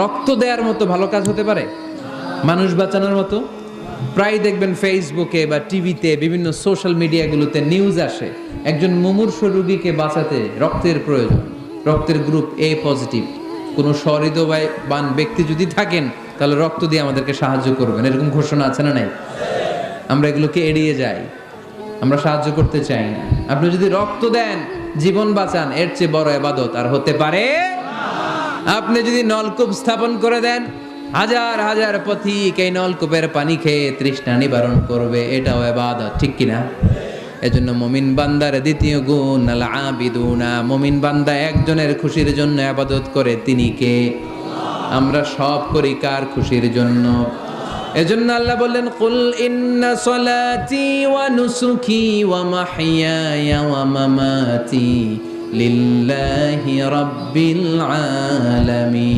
রক্ত দেওয়ার মতো ভালো কাজ হতে পারে? মানুষ বাঁচানোর মতো? প্রায় দেখবেন ফেসবুকে বা টিভিতে বিভিন্ন সোশ্যাল মিডিয়াগুলোতে নিউজ আসে, একজন মুমূর্ষ রোগীকে বাঁচাতে রক্তের প্রয়োজন, রক্তের গ্রুপ এ পজিটিভ, কোনো সহৃদয়বান ব্যক্তি যদি থাকেন তাহলে রক্ত দিয়ে আমাদেরকে সাহায্য করবেন, এরকম ঘোষণা আছে না নাই? আমরা এগুলোকে এড়িয়ে যাই, আমরা সাহায্য করতে চাই না। আপনি যদি রক্ত দেন, জীবন বাঁচান, এর চেয়ে বড় ইবাদত আর হতে পারে? আপনি যদি নলকূপ স্থাপন করে দেন, হাজার হাজার পথিক এই নলকূপের পানি খেয়ে তৃষ্ণা নিবারণ করবে, এটাও ইবাদত, ঠিক কিনা? এজন্য মুমিন বান্দার দ্বিতীয় গুণ আল আবিদুনা, মুমিন বান্দা একজনের খুশির জন্য ইবাদত করে, তিনি কে? আমরা সব করি কার খুশির জন্য? এজন্য আল্লাহ বললেন, কুল ইন্না সলাতি ওয়া নুসুকি ওয়া মাহইয়ায়া ওয়া মামাতি লিল্লাহি রাব্বিল আলামিন।